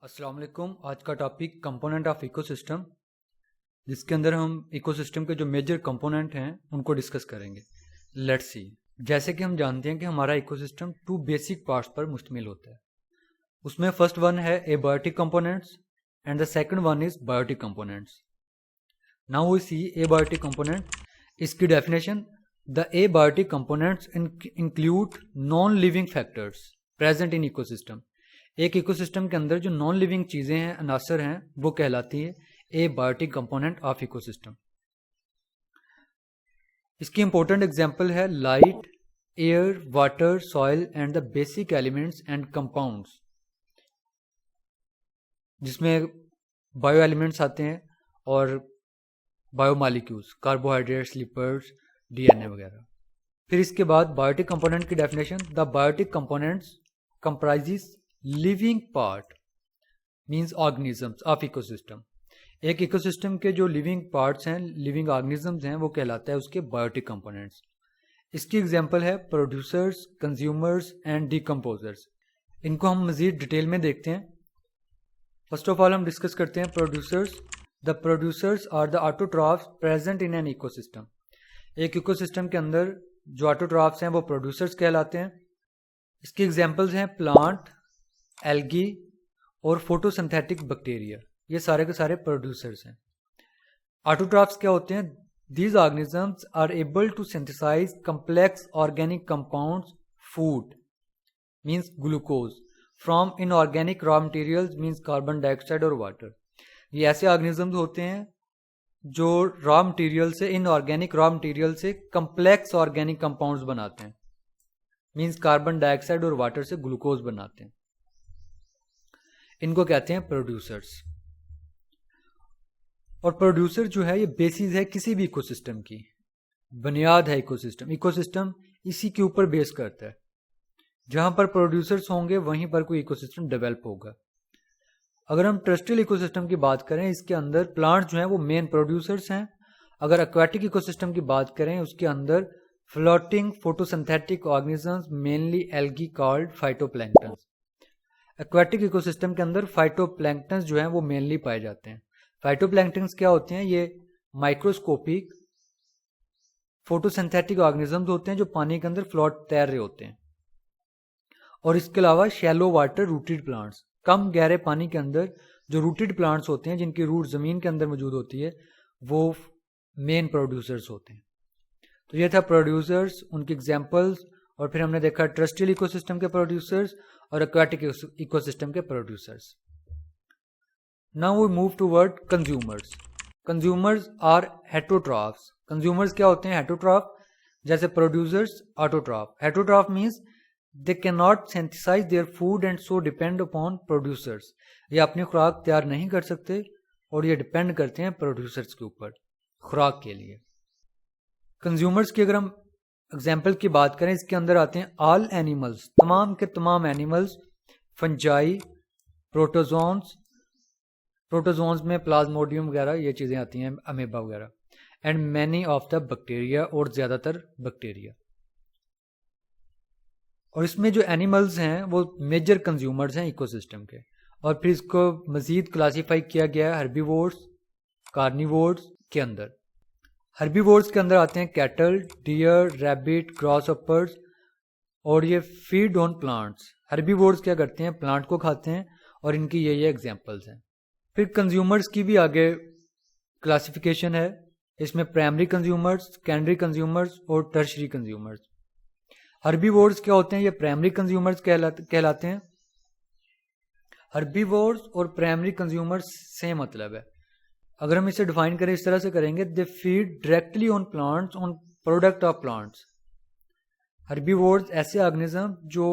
अस्सलाम वालेकुम। आज का टॉपिक कंपोनेंट ऑफ इकोसिस्टम, जिसके अंदर हम इकोसिस्टम के जो मेजर कंपोनेंट हैं उनको डिस्कस करेंगे। Let's see. जैसे कि हम जानते हैं कि हमारा इकोसिस्टम टू बेसिक पार्ट्स पर मुश्तमिल होता है। उसमें फर्स्ट वन है abiotic components and the second one is biotic components. Now we see abiotic component. इसकी definition: the abiotic components include non living factors present in ecosystem. एक ecosystem के अंदर जो नॉन लिविंग चीजें हैं, अनासर हैं, वो कहलाती है एबायोटिक कंपोनेंट ऑफ इकोसिस्टम। इसकी इंपॉर्टेंट एग्जांपल है light, air, water, soil and the basic elements and compounds, जिसमें बायो एलिमेंट्स आते हैं और बायोमॉलिक्यूल्स, कार्बोहाइड्रेट्स, लिपिड्स, डीएनए वगैरह। फिर इसके बाद बायोटिक कंपोनेंट की definition: the biotic components comprises living part means organisms of ecosystem. एक इकोसिस्टम के जो लिविंग पार्ट्स हैं, लिविंग ऑर्गेनिजम्स हैं, वो कहलाता है उसके बायोटिक कंपोनेंट्स। इसकी एग्जांपल है प्रोड्यूसर्स, कंज्यूमर्स एंड डिकम्पोजर्स। इनको हम मजीद डिटेल में देखते हैं। फर्स्ट ऑफ ऑल हम डिस्कस करते हैं producers. The producers are the autotrophs present in an ecosystem. एक इकोसिस्टम के अंदर जो ऑटोट्रॉफ्स हैं वो प्रोड्यूसर्स कहलाते हैं। इसकी एग्जांपल्स हैं प्लांट, एल्गी और फोटोसिंथेटिक बैक्टीरिया। ये सारे के सारे प्रोड्यूसर्स हैं। ऑटोट्रॉफ्स क्या होते हैं? These organisms are able to synthesize complex organic compounds, food means glucose, from inorganic raw materials means carbon dioxide और वाटर। ये ऐसे ऑर्गेनिजम्स होते हैं जो रॉ मटेरियल से, इनऑर्गेनिक रॉ मटेरियल से कम्प्लेक्स ऑर्गेनिक कंपाउंड्स बनाते हैं, मीन्स कार्बन डाइऑक्साइड और वाटर से ग्लूकोज बनाते हैं। इनको कहते हैं प्रोड्यूसर्स। और प्रोड्यूसर जो है ये बेसिस है किसी भी इकोसिस्टम की, बुनियाद है इकोसिस्टम। इकोसिस्टम इसी के ऊपर बेस करता है। जहां पर प्रोड्यूसर्स होंगे वहीं पर कोई इकोसिस्टम डेवलप होगा। अगर हम टेरेस्ट्रियल इकोसिस्टम की बात करें, इसके अंदर प्लांट जो हैं वो मेन प्रोड्यूसर्स हैं। अगर एक्वाटिक इकोसिस्टम की बात करें, उसके अंदर floating photosynthetic organisms, mainly algae called phytoplankton. Aquatic ecosystem के अंदर फाइटोप्लैंक्टन्स जो हैं वो मेनली पाए जाते हैं। फाइटोप्लैंक्टन्स क्या होते हैं? ये माइक्रोस्कोपिक फोटोसिंथेटिक ऑर्गेनिजम्स होते हैं जो पानी के अंदर फ्लोट तैर रहे होते हैं। और इसके अलावा शैलो वाटर रूटेड प्लांट्स, कम गहरे पानी के अंदर जो रूटेड प्लांट्स होते हैं, जिनकी रूट जमीन के अंदर मौजूद होती है, वो मेन प्रोड्यूसर्स होते हैं। तो ये था प्रोड्यूसर्स, उनकी एग्जाम्पल्स। और फिर हमने देखा टेरेस्ट्रियल इकोसिस्टम के प्रोड्यूसर्स और एक्वाटिक इकोसिस्टम के producers. Now we move toward consumers. Consumers are heterotrophs. Consumers क्या होते हैं? हेटरोट्रॉफ। जैसे producers, autotroph. Heterotroph means they can not synthesize their food and so depend upon producers. ये अपनी खुराक तैयार नहीं कर सकते और ये डिपेंड करते हैं प्रोड्यूसर्स के ऊपर खुराक के लिए। कंज्यूमर्स की अगर हम एग्जाम्पल की बात करें, इसके अंदर आते हैं ऑल एनिमल्स, तमाम के तमाम एनिमल्स, फंजाई, प्रोटोजोन्स, प्रोटोजोन्स में प्लाज्मोडियम वगैरह ये चीज़ें आती हैं, अमेबा वगैरह, and many of the bacteria, और ज़्यादातर बैक्टीरिया। और इसमें जो एनिमल्स हैं वो मेजर कंज्यूमर्स हैं इकोसिस्टम के। और फिर इसको मज़ीद क्लासीफाई किया गया है हर्बीवोर्स, कार्निवोर्स के अंदर। हर्बीवोर्स के अंदर आते हैं कैटल, डियर, रैबिट, ग्रॉसहॉपर्स, और ये फीड ऑन प्लांट्स। हर्बीवोर्स क्या करते हैं? प्लांट को खाते हैं, और इनकी ये एग्जांपल्स हैं। फिर कंज्यूमर्स की भी आगे क्लासिफिकेशन है। इसमें प्राइमरी कंज्यूमर्स, सेकेंडरी कंज्यूमर्स और टर्शरी कंज्यूमर्स। हर्बीवोर्स क्या होते हैं? ये प्राइमरी कंज्यूमर्स कहलाते हैं। हर्बीवोर्स और प्राइमरी कंज्यूमर्स सेम मतलब है। अगर हम इसे डिफाइन करें, इस तरह से करेंगे, they feed directly on plants, on product of plants. Herbivores ऐसे ऑर्गेनिज्म जो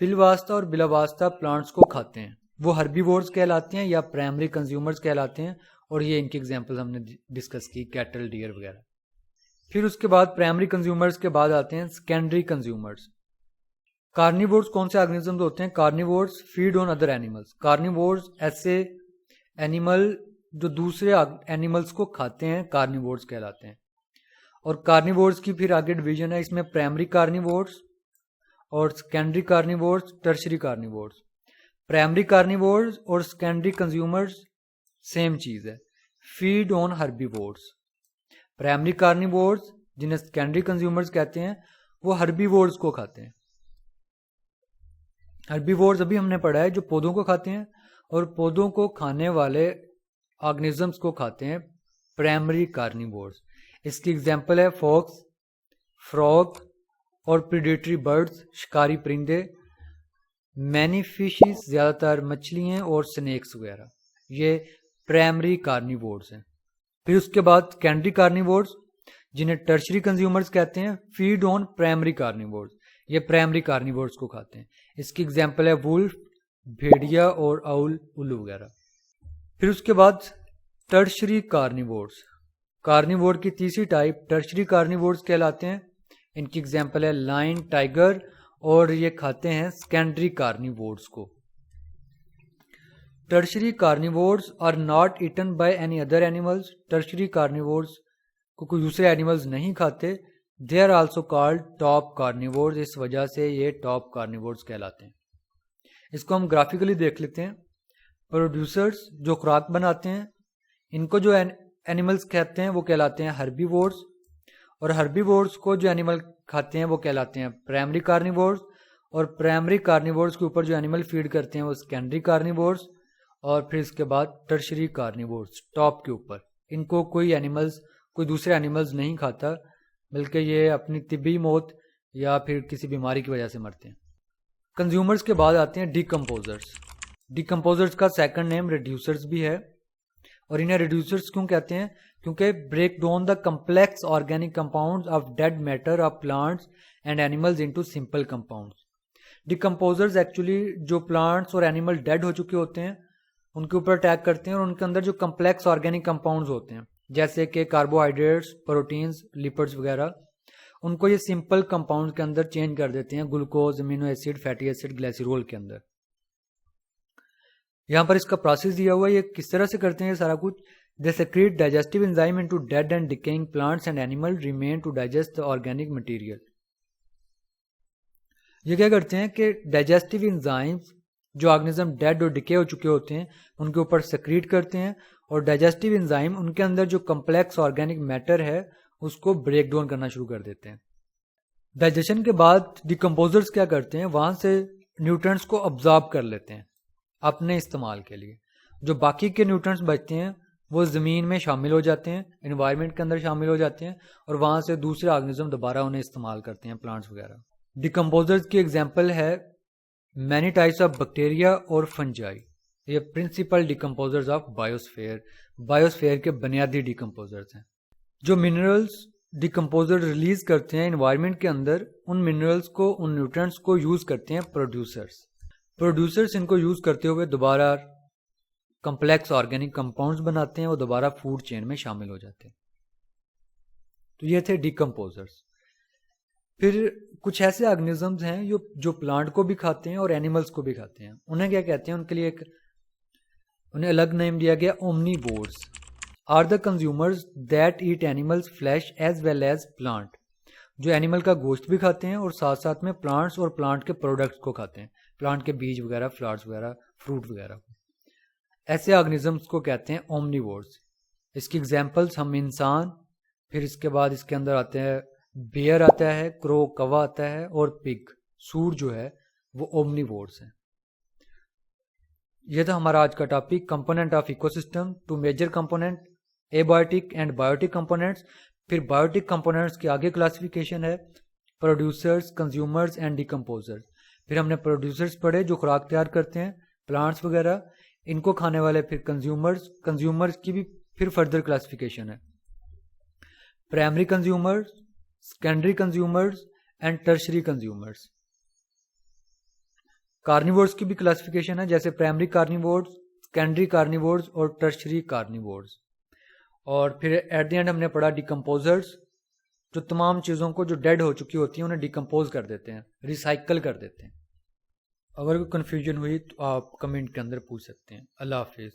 बिलवास्ता और बिलावास्ता प्लांट्स को खाते हैं, वो हर्बीवोर्स कहलाते हैं या प्राइमरी कंज्यूमर्स कहलाते हैं। और ये इनकी एग्जांपल हमने डिस्कस की, कैटल, डियर वगैरह। फिर उसके बाद प्राइमरी कंज्यूमर्स के बाद आते हैं सेकेंडरी कंज्यूमर्स। कार्निवोर्स कौन से ऑर्गेनिजम्स होते हैं? Carnivores feed on other animals. Carnivores ऐसे एनिमल जो दूसरे एनिमल्स को खाते हैं, कार्निवोर्स कहलाते हैं। और कार्निवोर्स की फिर आगे डिवीजन है, इसमें प्राइमरी कार्निवोर्स और secondary carnivores, tertiary carnivores. Primary carnivores और सेकेंडरी कंज्यूमर्स सेम चीज़ है, feed on herbivores. Primary carnivores जिन्हें सेकेंडरी कंज्यूमर्स कहते हैं वो हर्बीवोर्स को खाते हैं। हर्बीवोर्स अभी हमने पढ़ा है जो पौधों को खाते हैं, और पौधों को खाने वाले ऑर्गेनिजम्स को खाते हैं प्राइमरी कार्निवोर्स। इसकी एग्जांपल है फॉक्स, फ्रॉग और प्रीडेटरी बर्ड्स, शिकारी परिंदे, मैनी फिशेस, ज़्यादातर मछलियाँ और स्नेक्स वगैरह, ये प्राइमरी कार्निवोर्स हैं। फिर उसके बाद सेकेंडरी कार्निवोर्स जिन्हें टर्शरी कंज्यूमर्स कहते हैं, फीड ऑन प्राइमरी कार्निवोर्स, ये प्राइमरी कार्निवोर्स को खाते हैं। इसकी एग्जांपल है वुल्फ, भेड़िया और आउल, उल्लू वगैरह। फिर उसके बाद टर्शरी कार्निवोर्स, कार्निवोर की तीसरी टाइप टर्शरी कार्निवोर्स कहलाते हैं। इनकी एग्जांपल है लायन, टाइगर, और ये खाते हैं सेकेंडरी कार्निवोर्स को। Tertiary carnivores are not eaten by any other animals, tertiary carnivores को कोई दूसरे एनिमल्स नहीं खाते। They are also called top carnivores, इस वजह से ये टॉप कार्निवोर्स कहलाते हैं। इसको हम ग्राफिकली देख लेते हैं। प्रोड्यूसर्स जो खुराक बनाते हैं, इनको जो एनिमल्स खाते हैं वो कहलाते हैं हर्बीवोर्स, और हर्बीवोर्स को जो एनिमल खाते हैं वो कहलाते हैं प्राइमरी कार्निवोर्स, और प्राइमरी कार्निवोर्स के ऊपर जो एनिमल फीड करते हैं वो सेकेंडरी कार्निवोर्स, और फिर इसके बाद टर्शरी कार्निवोर्स टॉप के ऊपर। इनको कोई दूसरे एनिमल्स नहीं खाता, बल्कि ये अपनी तिब्बी मौत या फिर किसी बीमारी की वजह से मरते हैं। कंज्यूमर्स के बाद आते हैं डिकम्पोजर्स। डिकम्पोजर्स का सेकंड नेम रिड्यूसर्स भी है, और इन्हें रिड्यूसर्स क्यों कहते हैं? क्योंकि break down the complex organic compounds of dead matter of plants and animals into simple compounds. Decomposers actually जो प्लांट्स और एनिमल डेड हो चुके होते हैं उनके ऊपर अटैक करते हैं, और उनके अंदर जो कम्प्लेक्स ऑर्गेनिक कंपाउंड्स होते हैं जैसे कि कार्बोहाइड्रेट्स, प्रोटीन्स, लिपिड्स वगैरह, उनको ये सिंपल कंपाउंड के अंदर चेंज कर देते हैं, glucose, amino acid, fatty acid, glycerol के अंदर। यहाँ पर इसका प्रोसेस दिया हुआ है, ये किस तरह से करते हैं ये सारा कुछ। They secrete digestive enzyme into dead and decaying plants and animal remain to digest the organic material. ये क्या करते हैं कि डाइजेस्टिव एंजाइम्स जो ऑर्गेनिज्म डेड और डिके हो चुके होते हैं उनके ऊपर सेक्रेट करते हैं, और डाइजेस्टिव एंजाइम उनके अंदर जो कम्प्लेक्स ऑर्गेनिक मैटर है उसको ब्रेक डाउन करना शुरू कर देते हैं। डाइजेशन के बाद डिकम्पोजर्स क्या करते हैं, वहाँ से न्यूट्रिएंट्स को अब्जॉर्ब कर लेते हैं अपने इस्तेमाल के लिए। जो बाकी के न्यूट्रिएंट्स बचते हैं वो ज़मीन में शामिल हो जाते हैं, एनवायरनमेंट के अंदर शामिल हो जाते हैं, और वहाँ से दूसरे ऑर्गेनिज्म दोबारा उन्हें इस्तेमाल करते हैं, प्लांट्स वगैरह। डिकम्पोजर्स की एग्जांपल है मैनी टाइप्स ऑफ बैक्टीरिया और फंजाई, ये principal decomposers of biosphere, biosphere के बुनियादी डिकम्पोजर्स हैं। जो मिनरल्स डिकम्पोजर रिलीज करते हैं एनवायरनमेंट के अंदर, उन मिनरल्स को, उन न्यूट्रिएंट्स को यूज करते हैं प्रोड्यूसर्स इनको यूज करते हुए दोबारा कम्प्लेक्स ऑर्गेनिक कंपाउंड्स बनाते हैं, वो दोबारा फूड चेन में शामिल हो जाते हैं। तो ये थे डिकम्पोजर्स। फिर कुछ ऐसे ऑर्गेनिजम्स हैं जो प्लांट को भी खाते हैं और एनिमल्स को भी खाते हैं। उन्हें क्या कहते हैं? उनके लिए उन्हें अलग नेम दिया गया, omnivores are the consumers that eat animals flesh as well as plant, जो एनिमल का गोश्त भी खाते हैं और साथ साथ में प्लांट्स और प्लांट के प्रोडक्ट्स को खाते हैं, प्लांट के बीज वगैरह, फ्लावर्स वगैरह, फ्रूट वगैरह। ऐसे ऑर्गेनिजम्स को कहते हैं ओमनीवोर्स। इसकी एग्जांपल्स हम इंसान, फिर इसके बाद इसके अंदर आते हैं बेयर आता है, क्रो कौवा आता है, और पिग सूर जो है वो ओमनीवोर्स हैं। यह था हमारा आज का topic, component of ecosystem, two major component, abiotic and biotic components. फिर बायोटिक कंपोनेंट्स की आगे क्लासिफिकेशन है प्रोड्यूसर्स, कंज्यूमर्स एंड डिकम्पोजर्स। फिर हमने प्रोड्यूसर्स पढ़े जो खुराक तैयार करते हैं, प्लांट्स वगैरह, इनको खाने वाले। फिर कंज्यूमर्स की भी फिर फर्दर क्लासिफिकेशन है, primary consumers, secondary consumers and tertiary consumers. Carnivores की भी क्लासिफिकेशन है, जैसे प्राइमरी कार्निवोर्स, सेकेंडरी कार्निवोर्स और टर्शरी कार्निवोर्स। और फिर एट द एंड हमने पढ़ा डिकम्पोजर्स, जो तमाम चीज़ों को जो डेड हो चुकी होती हैं उन्हें डिकम्पोज कर देते हैं, रिसाइकल कर देते हैं। अगर कोई कन्फ्यूजन हुई तो आप कमेंट के अंदर पूछ सकते हैं। अल्लाह हाफिज़।